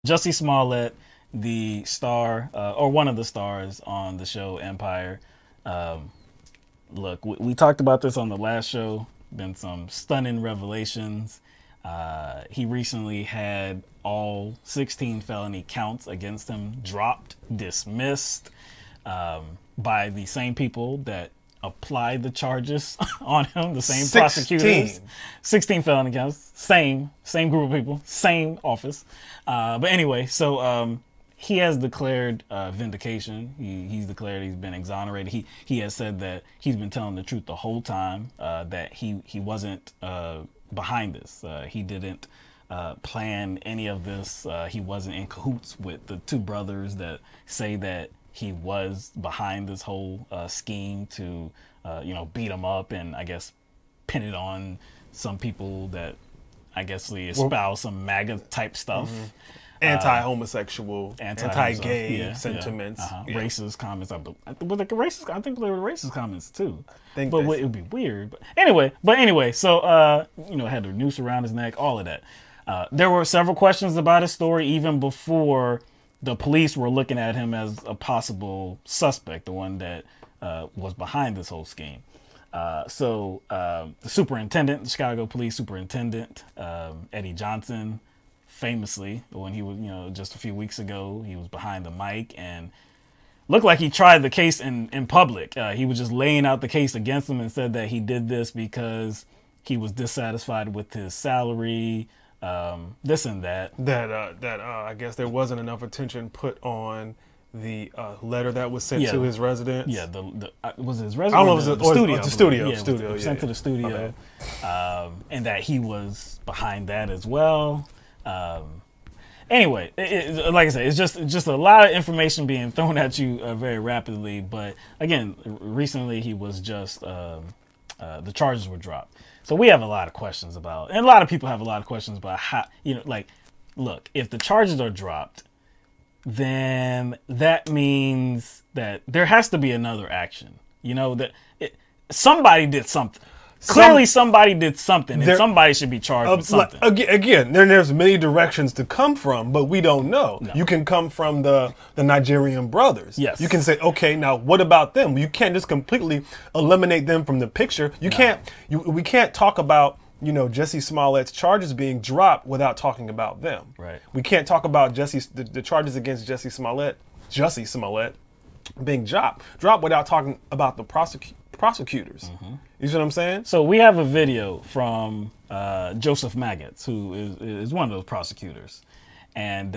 Jussie Smollett, the star, or one of the stars on the show Empire. Look, we talked about this on the last show. Been some stunning revelations. He recently had all 16 felony counts against him dropped, dismissed by the same people that applied the charges on him, the same prosecutors. 16 felony counts, same group of people, same office. But anyway, so he has declared vindication. He's declared he's been exonerated. He has said that he's been telling the truth the whole time, that he wasn't behind this. He didn't plan any of this. He wasn't in cahoots with the two brothers that say that he was behind this whole scheme to, beat him up and I guess pin it on some people that I guess they espouse some MAGA type stuff. Mm-hmm. Anti-homosexual, anti-gay sentiments, racist comments. I think they were racist comments too. But it would be weird. But anyway, so had the noose around his neck, all of that. There were several questions about his story even before the police were looking at him as a possible suspect, the one that was behind this whole scheme. So the superintendent, the Chicago police superintendent, Eddie Johnson, famously, when he was, just a few weeks ago, he was behind the mic and looked like he tried the case in public. He was just laying out the case against him and said that he did this because he was dissatisfied with his salary, this and that. I guess there wasn't enough attention put on the letter that was sent to his residence. Yeah, was it his residence? I don't know, it was the studio. Sent to the studio, and that he was behind that as well. Anyway, like I said, it's just a lot of information being thrown at you very rapidly. But again, recently he was just the charges were dropped. So we have a lot of questions about, and a lot of people have a lot of questions about how, look, if the charges are dropped, then that means that there has to be another action. Somebody did something. Clearly somebody did something, and somebody should be charged with something. Again, there's many directions to come from, but we don't know. No. You can come from the Nigerian brothers. Yes. You can say, okay, now what about them? You can't just completely eliminate them from the picture. We can't talk about Jussie Smollett's charges being dropped without talking about them. Right. We can't talk about the charges against Jussie Smollett being dropped without talking about the prosecutors. Mm-hmm. You see what I'm saying? So we have a video from Joseph Maggots, who is one of those prosecutors. And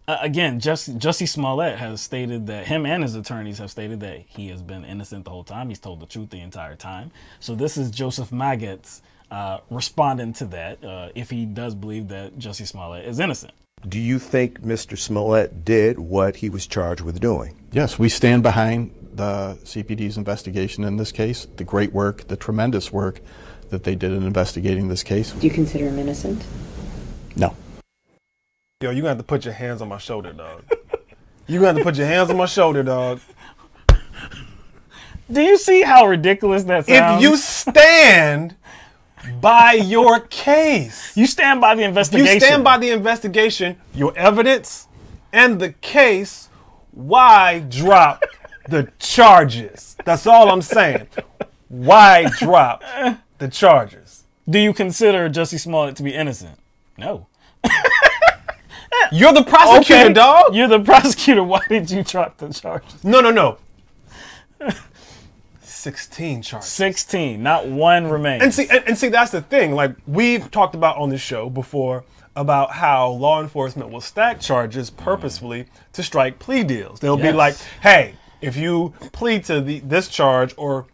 again, Jussie Smollett has stated that him and his attorneys have stated that he has been innocent the whole time. He's told the truth the entire time. So this is Joseph Maggots responding to that, if he does believe that Jussie Smollett is innocent. Do you think Mr. Smollett did what he was charged with doing? Yes, we stand behind the CPD's investigation in this case, the great work, the tremendous work that they did in investigating this case. Do you consider him innocent? No. Yo, you're going to have to put your hands on my shoulder, dog. You're going to have to put your hands on my shoulder, dog. Do you see how ridiculous that sounds? If you stand by your case. You stand by the investigation. You stand by the investigation, your evidence, and the case. Why drop the charges? That's all I'm saying. Why drop the charges? Do you consider Jussie Smollett to be innocent? No. You're the prosecutor, okay, dog. You're the prosecutor. Why did you drop the charges? No. 16 charges. 16, not one remains. And see, that's the thing. Like we've talked about on the show before about how law enforcement will stack charges purposefully to strike plea deals. They'll be like, hey, if you plead to this charge or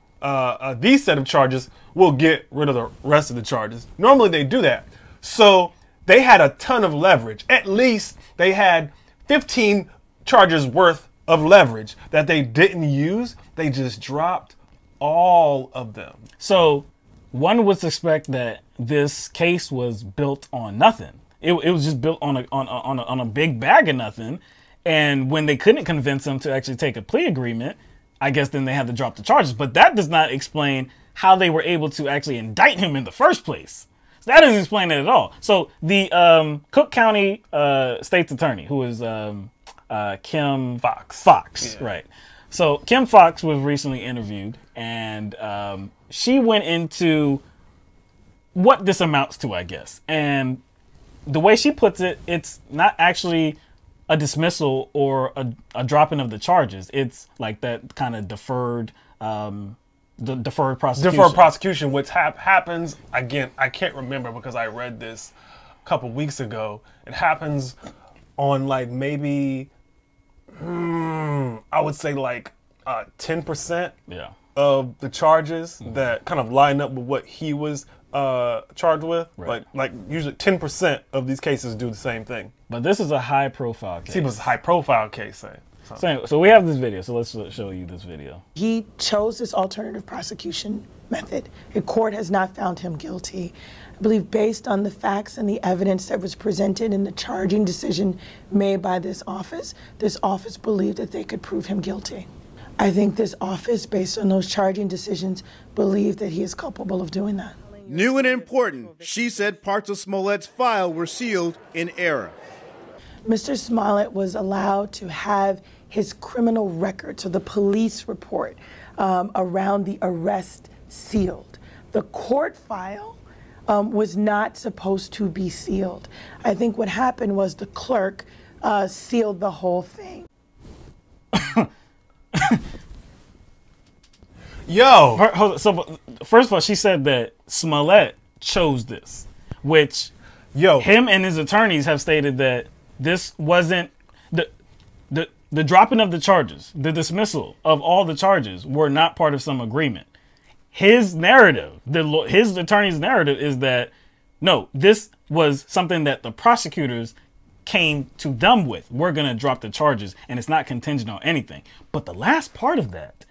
these set of charges, we'll get rid of the rest of the charges. Normally they do that. So they had a ton of leverage. At least they had 15 charges worth of leverage that they didn't use. They just dropped all of them. So one would suspect that this case was built on nothing. It was just built on a big bag of nothing. And when they couldn't convince him to actually take a plea agreement, I guess then they had to drop the charges. But that does not explain how they were able to actually indict him in the first place. That doesn't explain it at all. So the Cook County State's Attorney, who is Kim Fox, right? So Kim Fox was recently interviewed, and she went into what this amounts to, I guess. And the way she puts it, it's not actually a dismissal or a dropping of the charges. It's like that kind of deferred, the deferred prosecution. Deferred prosecution, which happens, again, I can't remember because I read this a couple weeks ago. It happens on like maybe, I would say like 10% of the charges that kind of line up with what he was charged with. Right. Like usually 10% of these cases do the same thing. But this is a high profile case. See, it was a high profile case. So we have this video, so let's show you this video. He chose this alternative prosecution method. The court has not found him guilty. I believe based on the facts and the evidence that was presented in the charging decision made by this office believed that they could prove him guilty. I think this office, based on those charging decisions, believed that he is culpable of doing that. New and important, she said parts of Smollett's file were sealed in error. Mr. Smollett was allowed to have his criminal record, so the police report around the arrest, sealed. The court file was not supposed to be sealed. I think what happened was the clerk sealed the whole thing. Yo! So first of all, she said that Smollett chose this, which him and his attorneys have stated that this wasn't the dropping of the charges, the dismissal of all the charges were not part of some agreement. His narrative, his attorney's narrative is that, no, this was something that the prosecutors came to them with. We're going to drop the charges and it's not contingent on anything. But the last part of that,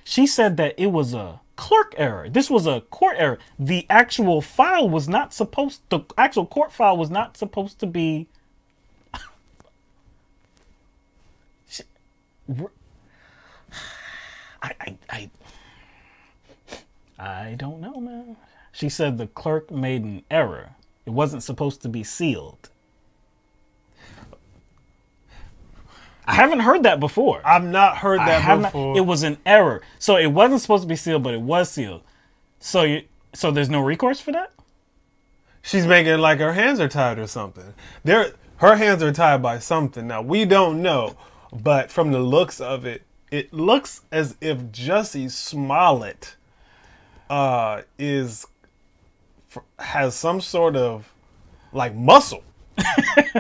she said that it was a clerk error. This was a court error. The actual file was not supposed, the actual court file was not supposed to be. I don't know, man. She said the clerk made an error. It wasn't supposed to be sealed. I haven't heard that before. I've not heard that before. It was an error. So it wasn't supposed to be sealed, but it was sealed. So there's no recourse for that? She's making it like her hands are tied or something. Her hands are tied by something. Now, we don't know, but from the looks of it, it looks as if Jussie Smollett has some sort of like muscle.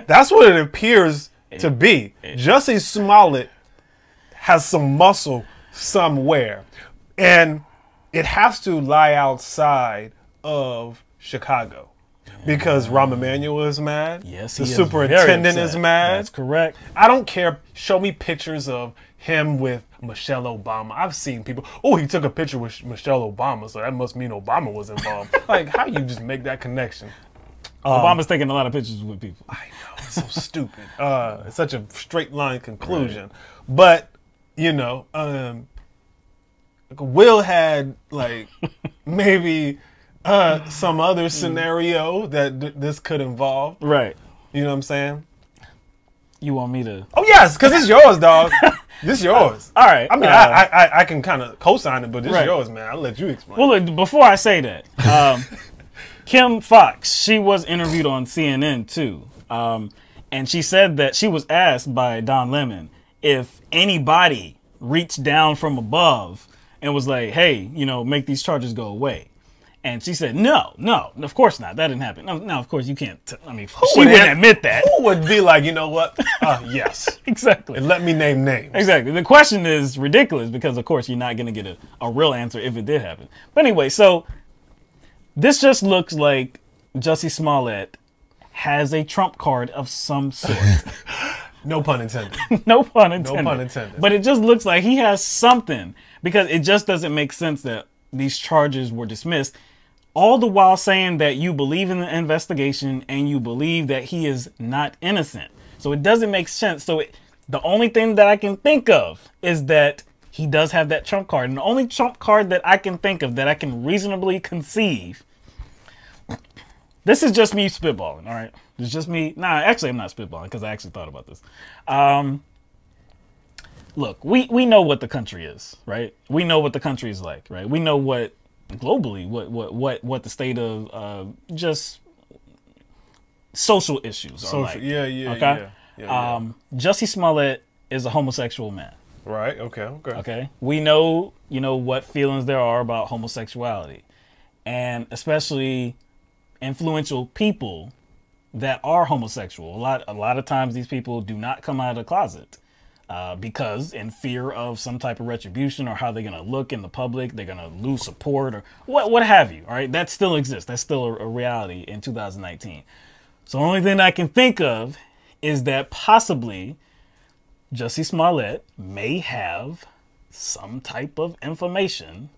That's what it appears to be. Jussie Smollett has some muscle somewhere, and it has to lie outside of Chicago because Rahm Emanuel is mad. Yes, the superintendent is mad. That's correct. I don't care. Show me pictures of him with Michelle Obama. I've seen people. Oh, he took a picture with Michelle Obama, so that must mean Obama was involved. Like, how you just make that connection? Obama's taking a lot of pictures with people. I know, it's so stupid. It's such a straight line conclusion. Right. But, you know, Will had like maybe some other scenario that this could involve. Right. You know what I'm saying? You want me to? Oh yes, because it's yours, dog. This yours. All right. I mean, I can kind of co-sign it, but it's yours, man. I'll let you explain. Well, look, before I say that, Kim Fox, she was interviewed on CNN too, and she said that she was asked by Don Lemon if anybody reached down from above and was like, "Hey, you know, make these charges go away." And she said, no, of course not. That didn't happen. No, of course you can't. I mean, she wouldn't admit that. Who would be like, you know what? Yes. Exactly. And let me name names. Exactly. The question is ridiculous because, of course, you're not going to get a real answer if it did happen. But anyway, so this just looks like Jussie Smollett has a trump card of some sort. No pun intended. No pun intended. No pun intended. But it just looks like he has something because it just doesn't make sense that these charges were dismissed. All the while saying that you believe in the investigation and you believe that he is not innocent. So it doesn't make sense. So the only thing that I can think of is that he does have that trump card. And the only trump card that I can think of that I can reasonably conceive this is just me spitballing, all right? It's just me. Nah, actually, I'm not spitballing because I actually thought about this. Look, we know what the country is, right? We know what the country is like, right? We know what globally what the state of just social issues are like. Okay. Jussie Smollett is a homosexual man. Right. Okay. We know, what feelings there are about homosexuality, and especially influential people that are homosexual. A lot of times these people do not come out of the closet because in fear of some type of retribution or how they're going to look in the public, they're going to lose support or what have you. All right. That still exists. That's still a reality in 2019. So the only thing I can think of is that possibly Jussie Smollett may have some type of information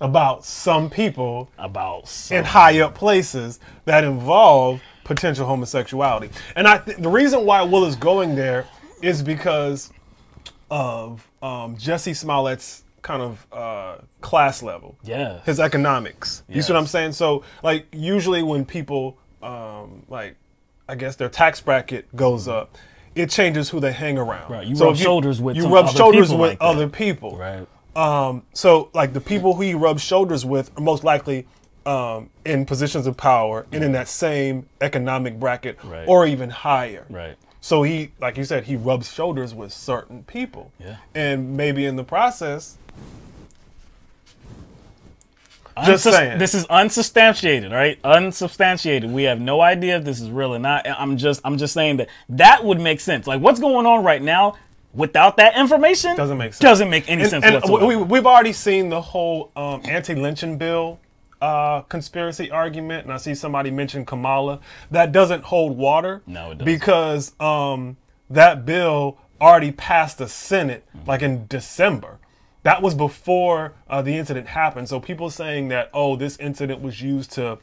about some people about in high up places that involve potential homosexuality. And the reason why Will is going there is because of Jussie Smollett's kind of class level. Yeah. His economics. You see what I'm saying? So, like, usually when people, I guess their tax bracket goes up, it changes who they hang around. Right. You rub shoulders with other people. Right. So, like, the people who he rubs shoulders with are most likely in positions of power and in that same economic bracket or even higher. Right. So he, like you said, he rubs shoulders with certain people. Yeah. And maybe in the process, just saying. This is unsubstantiated, right? Unsubstantiated. We have no idea if this is real or not. I'm just saying that would make sense. Like, what's going on right now without that information doesn't make sense. Doesn't make any sense whatsoever. We've already seen the whole anti-lynching bill conspiracy argument, and I see somebody mention Kamala. That doesn't hold water. No, it doesn't. Because that bill already passed the Senate like in December. That was before the incident happened. So people saying that, oh, this incident was used to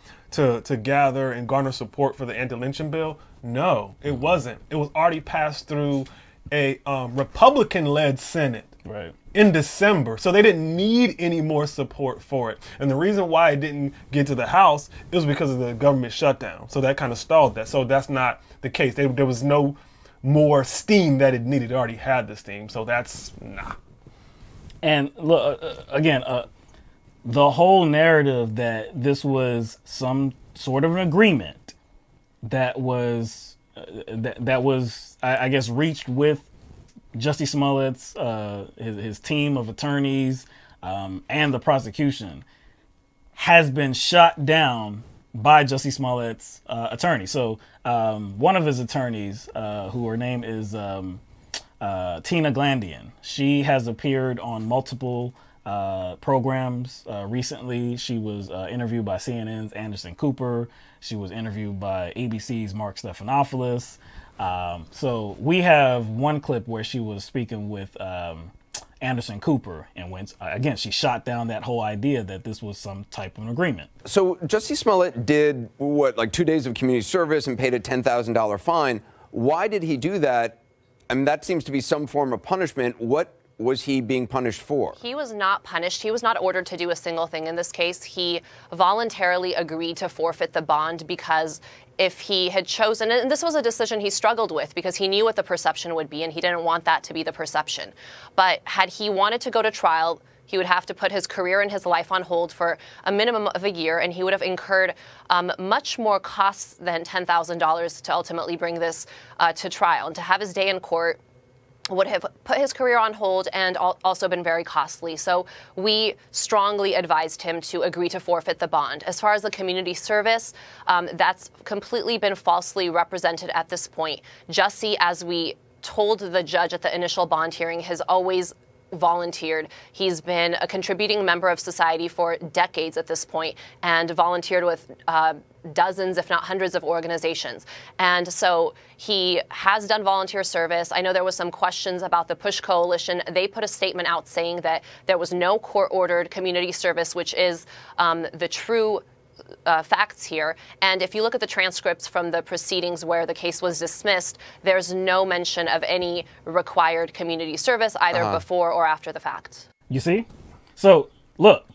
gather and garner support for the anti-lynching bill. No, it wasn't. It was already passed through a Republican-led Senate in December. So they didn't need any more support for it. And the reason why it didn't get to the House, it was because of the government shutdown. So that kind of stalled that. So that's not the case. There was no more steam that it needed. It already had the steam. So that's nah. And look, again, the whole narrative that this was some sort of an agreement that was I guess reached with Jussie Smollett's his team of attorneys and the prosecution has been shot down by Jussie Smollett's attorney. So one of his attorneys, who her name is Tina Glandian, she has appeared on multiple programs recently. She was interviewed by CNN's Anderson Cooper. She was interviewed by ABC's Mark Stephanopoulos. So we have one clip where she was speaking with Anderson Cooper, and when again she shot down that whole idea that this was some type of an agreement. So Jussie Smollett did what, like 2 days of community service and paid a $10,000 fine. Why did he do that? I mean, that seems to be some form of punishment. What was he being punished for? He was not punished. He was not ordered to do a single thing in this case. He voluntarily agreed to forfeit the bond because if he had chosen, and this was a decision he struggled with because he knew what the perception would be and he didn't want that to be the perception. But had he wanted to go to trial, he would have to put his career and his life on hold for a minimum of a year, and he would have incurred much more costs than $10,000 to ultimately bring this to trial. And to have his day in court would have put his career on hold and also been very costly. So we strongly advised him to agree to forfeit the bond. As far as the community service, that's completely been falsely represented at this point. Jussie, as we told the judge at the initial bond hearing, has always volunteered. He's been a contributing member of society for decades at this point and volunteered with dozens, if not hundreds of organizations. And so he has done volunteer service. I know there was some questions about the Push Coalition. They put a statement out saying that there was no court-ordered community service, which is the true facts here. And if you look at the transcripts from the proceedings where the case was dismissed, there's no mention of any required community service either before or after the fact. You see? So, look.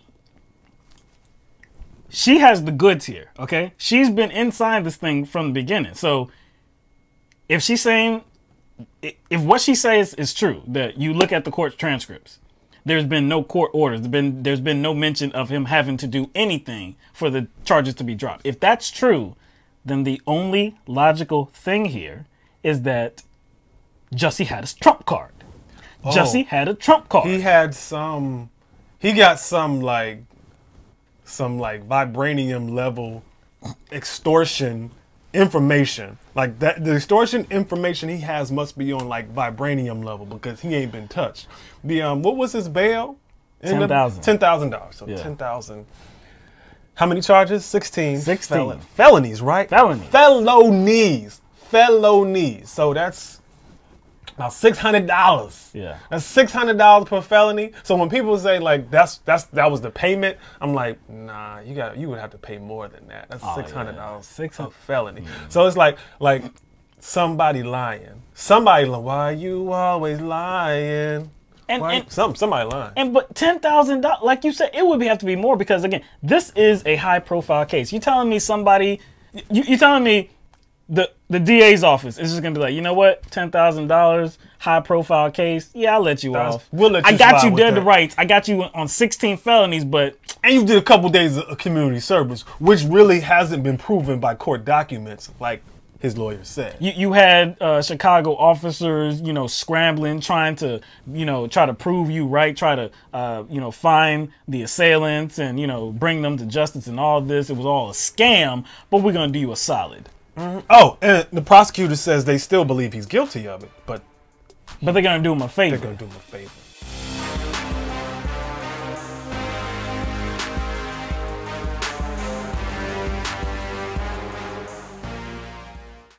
she has the goods here, okay? She's been inside this thing from the beginning. So if she's saying, if what she says is true, that you look at the court transcripts, there's been no court orders, there's been no mention of him having to do anything for the charges to be dropped. If that's true, then the only logical thing here is that Jussie had his trump card. Jussie had a trump card. He got some like vibranium level extortion information. Like that, the extortion information he has must be on like vibranium level because he ain't been touched. The what was his bail? $10,000. $10,000. So Yeah. 10,000. How many charges? 16. 16. Felonies, right? Felonies. Felonies. So that's about $600. Yeah. That's $600 per felony. So when people say like that was the payment, I'm like, nah, you would have to pay more than that. That's $600 per felony. So it's like somebody lying. Somebody lying. Why you always lying? Somebody lying. But $10,000, like you said, it would have to be more because again, this is a high profile case. You telling me somebody, you telling me the DA's office is just gonna be like, you know what, $10,000, high profile case. Yeah, I'll let you off. We'll let you I got slide you with dead to that. rights. I got you on 16 felonies, but And you did a couple days of community service, which really hasn't been proven by court documents, like his lawyer said. you had Chicago officers, you know, scrambling, trying to, you know, try to prove you right, try to, you know, find the assailants and, you know, bring them to justice and all this. It was all a scam, but we're gonna do you a solid. Oh, and the prosecutor says they still believe he's guilty of it, but they're gonna do him a favor. they're gonna do him a favor.